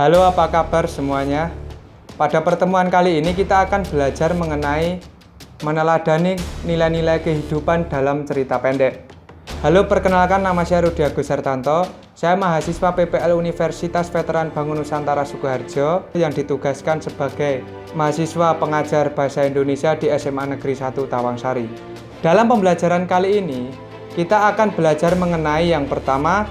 Halo, apa kabar semuanya? Pada pertemuan kali ini kita akan belajar mengenai meneladani nilai-nilai kehidupan dalam cerita pendek. Halo, perkenalkan, nama saya Rudi Agus Hartanto. Saya mahasiswa PPL Universitas Veteran Bangun Nusantara Sukoharjo yang ditugaskan sebagai mahasiswa pengajar Bahasa Indonesia di SMA Negeri 1 Tawangsari. Dalam pembelajaran kali ini, kita akan belajar mengenai yang pertama,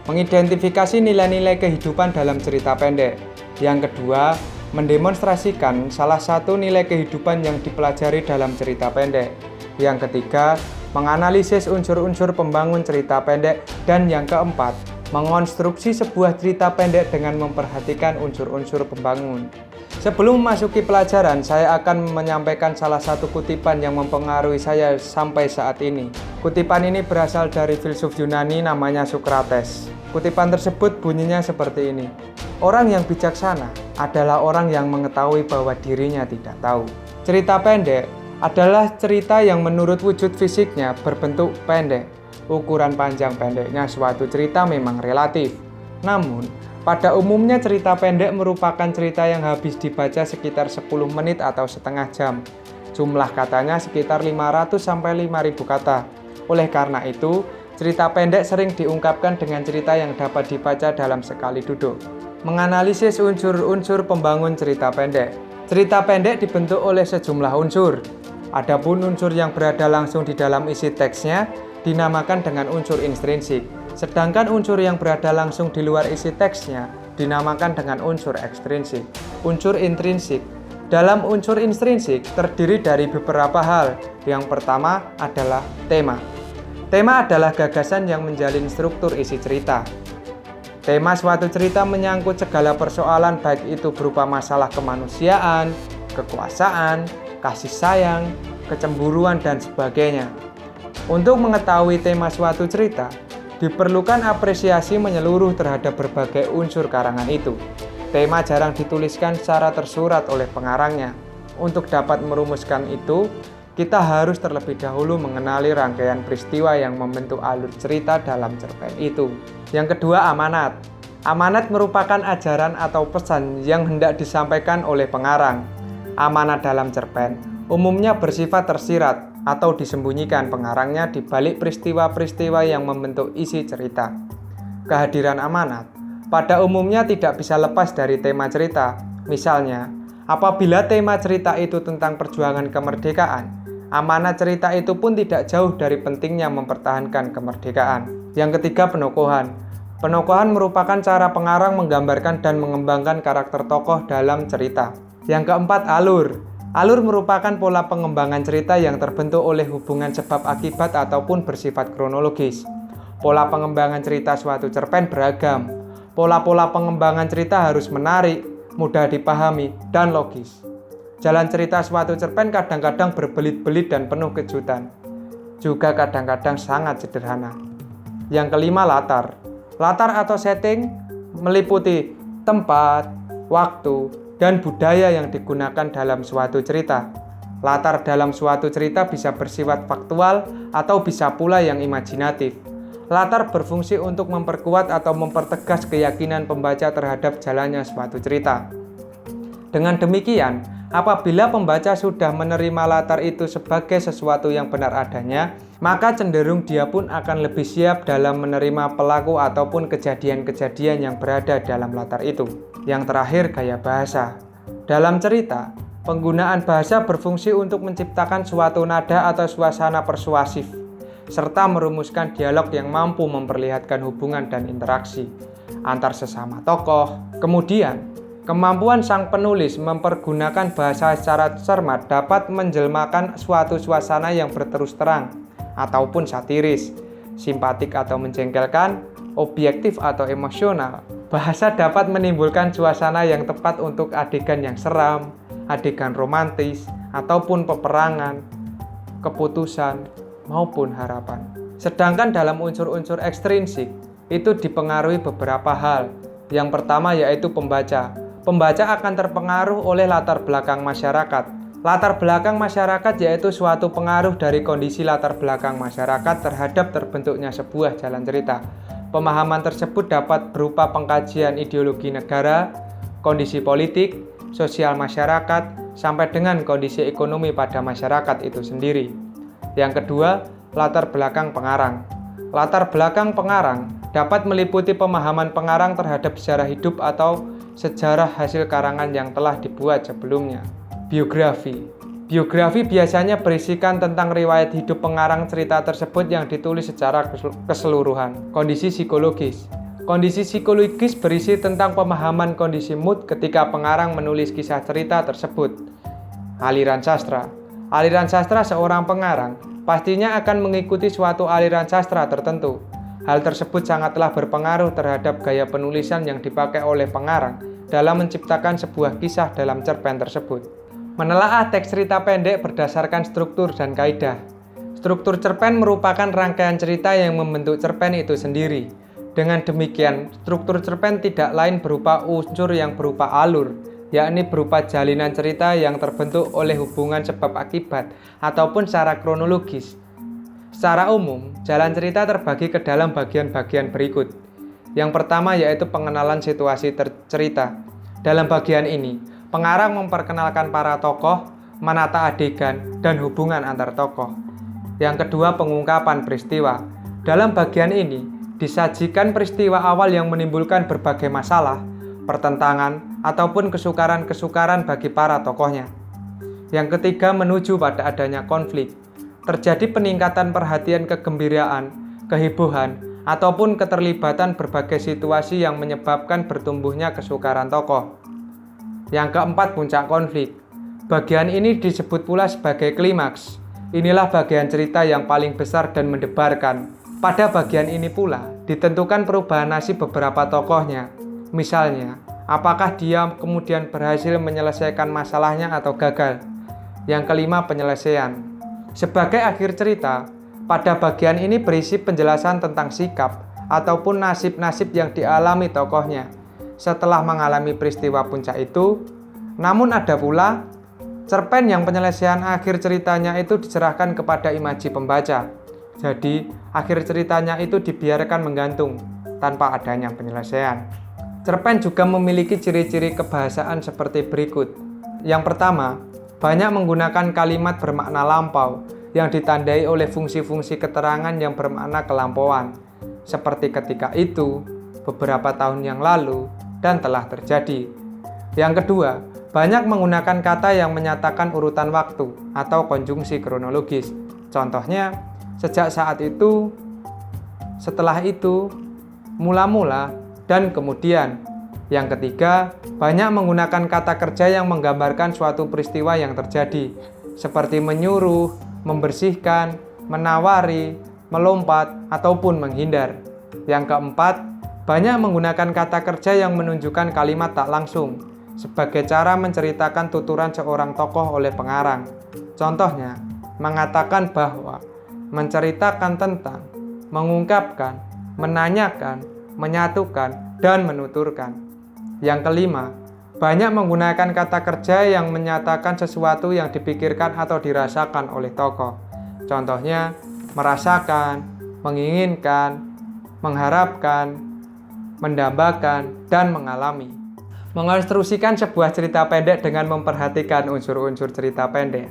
mengidentifikasi nilai-nilai kehidupan dalam cerita pendek. Yang kedua, mendemonstrasikan salah satu nilai kehidupan yang dipelajari dalam cerita pendek. Yang ketiga, menganalisis unsur-unsur pembangun cerita pendek. Dan yang keempat, mengonstruksi sebuah cerita pendek dengan memperhatikan unsur-unsur pembangun. Sebelum memasuki pelajaran, saya akan menyampaikan salah satu kutipan yang mempengaruhi saya sampai saat ini. Kutipan ini berasal dari filsuf Yunani namanya Socrates. Kutipan tersebut bunyinya seperti ini. Orang yang bijaksana adalah orang yang mengetahui bahwa dirinya tidak tahu. Cerita pendek adalah cerita yang menurut wujud fisiknya berbentuk pendek. Ukuran panjang pendeknya suatu cerita memang relatif. Namun, pada umumnya cerita pendek merupakan cerita yang habis dibaca sekitar 10 menit atau setengah jam. Jumlah katanya sekitar 500-5000 kata. Oleh karena itu, cerita pendek sering diungkapkan dengan cerita yang dapat dibaca dalam sekali duduk. Menganalisis unsur-unsur pembangun cerita pendek. Cerita pendek dibentuk oleh sejumlah unsur. Adapun unsur yang berada langsung di dalam isi teksnya dinamakan dengan unsur intrinsik. Sedangkan unsur yang berada langsung di luar isi teksnya dinamakan dengan unsur ekstrinsik. Unsur intrinsik. Dalam unsur intrinsik terdiri dari beberapa hal. Yang pertama adalah tema. Tema adalah gagasan yang menjalin struktur isi cerita. Tema suatu cerita menyangkut segala persoalan, baik itu berupa masalah kemanusiaan, kekuasaan, kasih sayang, kecemburuan, dan sebagainya. Untuk mengetahui tema suatu cerita, diperlukan apresiasi menyeluruh terhadap berbagai unsur karangan itu. Tema jarang dituliskan secara tersurat oleh pengarangnya. Untuk dapat merumuskan itu, kita harus terlebih dahulu mengenali rangkaian peristiwa yang membentuk alur cerita dalam cerpen itu. Yang kedua, amanat. Amanat merupakan ajaran atau pesan yang hendak disampaikan oleh pengarang. Amanat dalam cerpen umumnya bersifat tersirat atau disembunyikan pengarangnya di balik peristiwa-peristiwa yang membentuk isi cerita. Kehadiran amanat pada umumnya tidak bisa lepas dari tema cerita. Misalnya, apabila tema cerita itu tentang perjuangan kemerdekaan, amanat cerita itu pun tidak jauh dari pentingnya mempertahankan kemerdekaan. Yang ketiga, penokohan. Penokohan merupakan cara pengarang menggambarkan dan mengembangkan karakter tokoh dalam cerita. Yang keempat, alur. Alur merupakan pola pengembangan cerita yang terbentuk oleh hubungan sebab akibat ataupun bersifat kronologis. Pola pengembangan cerita suatu cerpen beragam. Pola-pola pengembangan cerita harus menarik, mudah dipahami, dan logis. Jalan cerita suatu cerpen kadang-kadang berbelit-belit dan penuh kejutan. Juga kadang-kadang sangat sederhana. Yang kelima, latar. Latar atau setting meliputi tempat, waktu, dan budaya yang digunakan dalam suatu cerita. Latar dalam suatu cerita bisa bersifat faktual atau bisa pula yang imajinatif. Latar berfungsi untuk memperkuat atau mempertegas keyakinan pembaca terhadap jalannya suatu cerita. Dengan demikian, apabila pembaca sudah menerima latar itu sebagai sesuatu yang benar adanya, maka cenderung dia pun akan lebih siap dalam menerima pelaku ataupun kejadian-kejadian yang berada dalam latar itu. Yang terakhir, gaya bahasa. Dalam cerita, penggunaan bahasa berfungsi untuk menciptakan suatu nada atau suasana persuasif, serta merumuskan dialog yang mampu memperlihatkan hubungan dan interaksi antar sesama tokoh. Kemudian, kemampuan sang penulis mempergunakan bahasa secara cermat dapat menjelmakan suatu suasana yang berterus terang ataupun satiris, simpatik atau menjengkelkan, objektif atau emosional. Bahasa dapat menimbulkan suasana yang tepat untuk adegan yang seram, adegan romantis, ataupun peperangan, keputusan, maupun harapan. Sedangkan dalam unsur-unsur ekstrinsik, itu dipengaruhi beberapa hal. Yang pertama yaitu pembaca. Pembaca akan terpengaruh oleh latar belakang masyarakat. Latar belakang masyarakat yaitu suatu pengaruh dari kondisi latar belakang masyarakat terhadap terbentuknya sebuah jalan cerita. Pemahaman tersebut dapat berupa pengkajian ideologi negara, kondisi politik, sosial masyarakat, sampai dengan kondisi ekonomi pada masyarakat itu sendiri. Yang kedua, latar belakang pengarang. Latar belakang pengarang dapat meliputi pemahaman pengarang terhadap sejarah hidup atau sejarah hasil karangan yang telah dibuat sebelumnya. Biografi. Biografi biasanya berisikan tentang riwayat hidup pengarang cerita tersebut yang ditulis secara keseluruhan. Kondisi psikologis. Kondisi psikologis berisi tentang pemahaman kondisi mood ketika pengarang menulis kisah cerita tersebut. Aliran sastra. Aliran sastra seorang pengarang pastinya akan mengikuti suatu aliran sastra tertentu. Hal tersebut sangatlah berpengaruh terhadap gaya penulisan yang dipakai oleh pengarang dalam menciptakan sebuah kisah dalam cerpen tersebut. Menelaah teks cerita pendek berdasarkan struktur dan kaidah. Struktur cerpen merupakan rangkaian cerita yang membentuk cerpen itu sendiri. Dengan demikian, struktur cerpen tidak lain berupa unsur yang berupa alur, yakni berupa jalinan cerita yang terbentuk oleh hubungan sebab akibat ataupun secara kronologis. Secara umum, jalan cerita terbagi ke dalam bagian-bagian berikut. Yang pertama yaitu pengenalan situasi cerita. Dalam bagian ini, pengarang memperkenalkan para tokoh, menata adegan, dan hubungan antar tokoh. Yang kedua, pengungkapan peristiwa. Dalam bagian ini, disajikan peristiwa awal yang menimbulkan berbagai masalah, pertentangan, ataupun kesukaran-kesukaran bagi para tokohnya. Yang ketiga, menuju pada adanya konflik. Terjadi peningkatan perhatian kegembiraan, kehebohan, ataupun keterlibatan berbagai situasi yang menyebabkan bertumbuhnya kesukaran tokoh. Yang keempat, puncak konflik. Bagian ini disebut pula sebagai klimaks. Inilah bagian cerita yang paling besar dan mendebarkan. Pada bagian ini pula ditentukan perubahan nasib beberapa tokohnya. Misalnya, apakah dia kemudian berhasil menyelesaikan masalahnya atau gagal. Yang kelima, penyelesaian. Sebagai akhir cerita, pada bagian ini berisi penjelasan tentang sikap ataupun nasib-nasib yang dialami tokohnya setelah mengalami peristiwa puncak itu. Namun ada pula cerpen yang penyelesaian akhir ceritanya itu diserahkan kepada imaji pembaca. Jadi, akhir ceritanya itu dibiarkan menggantung tanpa adanya penyelesaian. Cerpen juga memiliki ciri-ciri kebahasaan seperti berikut. Yang pertama, banyak menggunakan kalimat bermakna lampau yang ditandai oleh fungsi-fungsi keterangan yang bermakna kelampauan, seperti ketika itu, beberapa tahun yang lalu, dan telah terjadi. Yang kedua, banyak menggunakan kata yang menyatakan urutan waktu atau konjungsi kronologis. Contohnya, sejak saat itu, setelah itu, mula-mula, dan kemudian. Yang ketiga, banyak menggunakan kata kerja yang menggambarkan suatu peristiwa yang terjadi, seperti menyuruh, membersihkan, menawari, melompat, ataupun menghindar. Yang keempat, banyak menggunakan kata kerja yang menunjukkan kalimat tak langsung, sebagai cara menceritakan tuturan seorang tokoh oleh pengarang. Contohnya, mengatakan bahwa, menceritakan tentang, mengungkapkan, menanyakan, menyatukan, dan menuturkan. Yang kelima, banyak menggunakan kata kerja yang menyatakan sesuatu yang dipikirkan atau dirasakan oleh tokoh. Contohnya, merasakan, menginginkan, mengharapkan, mendambakan, dan mengalami. Mengonstruksikan sebuah cerita pendek dengan memperhatikan unsur-unsur cerita pendek.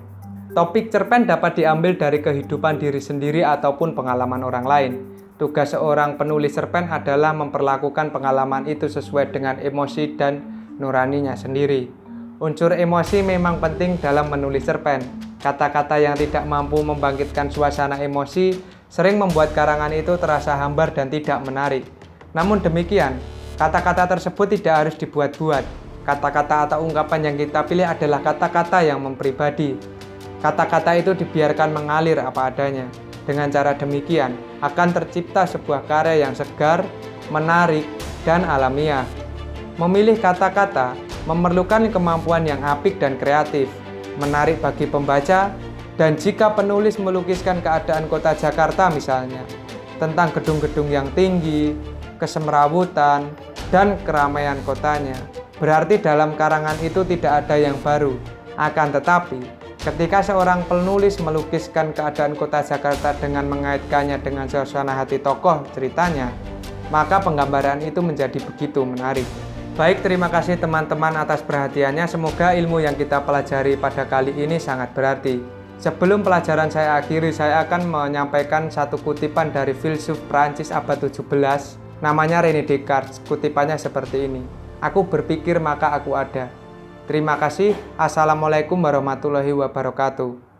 Topik cerpen dapat diambil dari kehidupan diri sendiri ataupun pengalaman orang lain. Tugas seorang penulis cerpen adalah memperlakukan pengalaman itu sesuai dengan emosi dan nuraninya sendiri. Unsur emosi memang penting dalam menulis cerpen. Kata-kata yang tidak mampu membangkitkan suasana emosi sering membuat karangan itu terasa hambar dan tidak menarik. Namun demikian, kata-kata tersebut tidak harus dibuat-buat. Kata-kata atau ungkapan yang kita pilih adalah kata-kata yang mempribadi. Kata-kata itu dibiarkan mengalir apa adanya. Dengan cara demikian, akan tercipta sebuah karya yang segar, menarik, dan alamiah. Memilih kata-kata memerlukan kemampuan yang apik dan kreatif, menarik bagi pembaca, dan jika penulis melukiskan keadaan kota Jakarta misalnya, tentang gedung-gedung yang tinggi, kesemrawutan, dan keramaian kotanya, berarti dalam karangan itu tidak ada yang baru. Akan tetapi, ketika seorang penulis melukiskan keadaan kota Jakarta dengan mengaitkannya dengan suasana hati tokoh ceritanya, maka penggambaran itu menjadi begitu menarik. Baik, terima kasih teman-teman atas perhatiannya. Semoga ilmu yang kita pelajari pada kali ini sangat berarti. Sebelum pelajaran saya akhiri, saya akan menyampaikan satu kutipan dari filsuf Prancis abad 17. Namanya René Descartes. Kutipannya seperti ini. Aku berpikir maka aku ada. Terima kasih. Assalamualaikum warahmatullahi wabarakatuh.